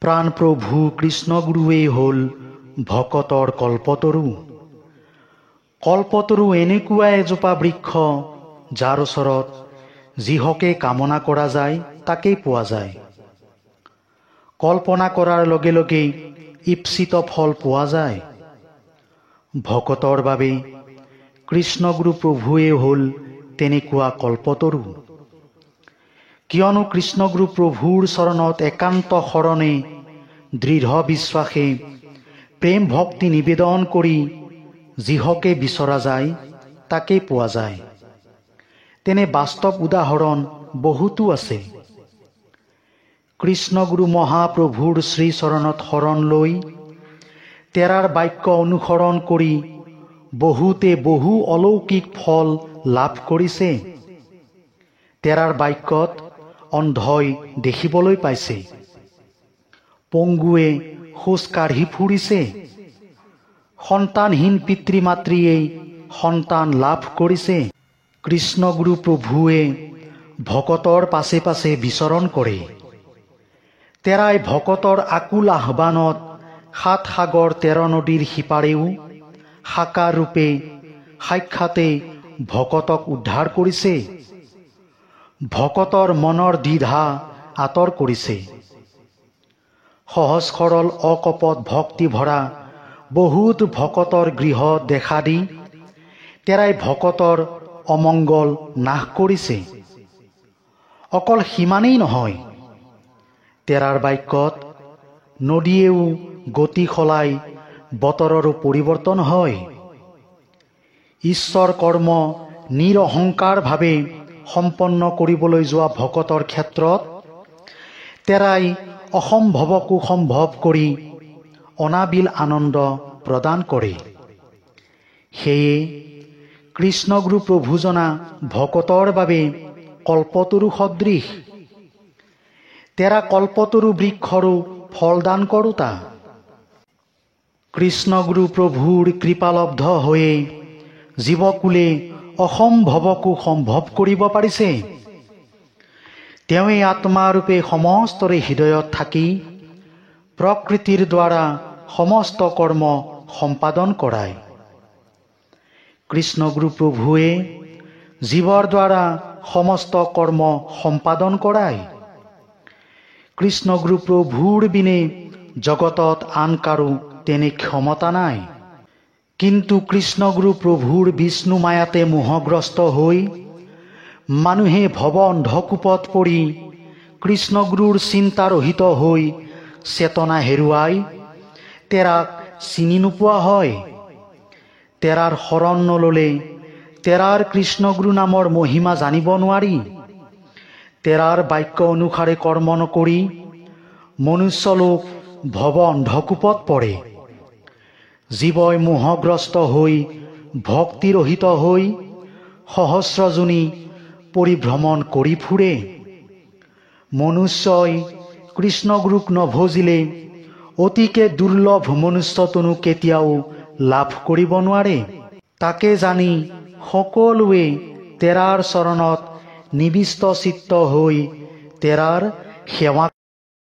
প্ৰাণপ্ৰভু কৃষ্ণগুৰুৱেই হ'ল ভকতৰ কল্পতৰু। কল্পতৰু এনেকুৱা এজোপা বৃক্ষ যাৰ ওচৰত যিহকে কামনা কৰা যায় তাকেই পোৱা যায়। কল্পনা কৰাৰ লগে লগে ঈপ্সিত ফল পোৱা যায়। ভকতৰ বাবে কৃষ্ণগুৰু প্ৰভুৱেই হ'ল তেনেকুৱা কল্পতৰু। কিয়নো কৃষ্ণগুৰু প্ৰভুৰ চৰণত একান্ত শৰণে দৃঢ় বিশ্বাসে প্ৰেম ভক্তি নিবেদন কৰি যিহকে বিচৰা যায় তাকেই পোৱা যায়। তেনে বাস্তৱ উদাহৰণ বহুতো আছে। কৃষ্ণগুৰু মহাপ্ৰভুৰ শ্ৰীচৰণত শৰণ লৈ তেৰাৰ বাক্য অনুসৰণ কৰি বহুতে বহু অলৌকিক ফল লাভ কৰিছে। তেৰাৰ বাক্যত অন্ধই দেখিবলৈ পাইছে, পংগুৱে খোজ কাঢ়ি ফুৰিছে, সন্তানহীন পিতৃ মাতৃয়ে সন্তান লাভ কৰিছে। কৃষ্ণগুৰু প্ৰভুৱে ভকতৰ পাছে পাছে বিচৰণ কৰে। তেৰাই ভকতৰ আকুল আহ্বানত ৭ সাগৰ ১৩ নদীৰ সিপাৰেও সাকাৰ ৰূপে সাক্ষাতে ভকতক উদ্ধাৰ কৰিছে। ভকতৰ মনৰ দ্বিধা আঁতৰ কৰিছে। সহজ সৰল অকপট ভক্তি ভৰা বহুত ভকতৰ গৃহ দেখা দি তেৰাই ভকতৰ অমংগল নাশ কৰিছে। অকল সিমানেই নহয়, তেৰাৰ বাক্যত নদীয়েও গতি সলাই বতৰৰো পৰিৱৰ্তন হয়। ঈশ্বৰ কৰ্ম নিৰহংকাৰভাৱে সম্পন্ন কৰিবলৈ যোৱা ভকতৰ ক্ষেত্ৰত তেৰাই অসম্ভৱকো সম্ভৱ কৰি অনাবিল আনন্দ প্ৰদান কৰে। সেয়ে কৃষ্ণগুৰু প্ৰভুজনা ভকতৰ বাবে কল্পতৰু সদৃশ। তেৰা কল্পতৰু বৃক্ষৰো ফলদান কৰোতা। কৃষ্ণগুৰু প্ৰভুৰ কৃপালব্ধ হৈয়ে জীৱকুলে অসম্ভৱকো সম্ভৱ কৰিব পাৰিছে। তেওঁৱে আত্মাৰূপে সমস্তৰে হৃদয়ত থাকি প্ৰকৃতিৰ দ্বাৰা সমস্ত কৰ্ম সম্পাদন কৰায়। কৃষ্ণগুৰু প্ৰভুৱে জীৱৰ দ্বাৰা সমস্ত কৰ্ম সম্পাদন কৰায়। কৃষ্ণগুৰু প্ৰভুৰ বিনে জগতত আন কাৰো তেনে ক্ষমতা নাই। কিন্তু কৃষ্ণগুৰু প্ৰভুৰ বিষ্ণু মায়াতে মোহগ্ৰস্ত হৈ মানুহে ভৱ অন্ধকূপত পৰি কৃষ্ণগুৰুৰ চিন্তাৰহিত হৈ চেতনা হেৰুৱাই তেৰাক চিনি নোপোৱা হয়। তেৰাৰ শৰণ নললে তেৰাৰ কৃষ্ণগুৰু নামৰ মহিমা জানিব নোৱাৰি। তেৰাৰ বাক্য অনুসাৰে কৰ্ম নকৰি মনুষ্যলোক ভৱ অন্ধকূপত পৰে। জীৱই মোহগ্ৰস্ত হৈ ভক্তিৰহিত হৈ সহস্ৰজনী পৰিভ্ৰমণ কৰি ফুৰে। মনুষ্যই কৃষ্ণগুৰুক নভজিলে অতিকে দুৰ্লভ মনুষ্যতনো কেতিয়াও লাভ কৰিব নোৱাৰে। তাকে জানি সকলোৱে তেৰাৰ চৰণত নিবিষ্ট চিত্ত হৈ তেৰাৰ সেৱা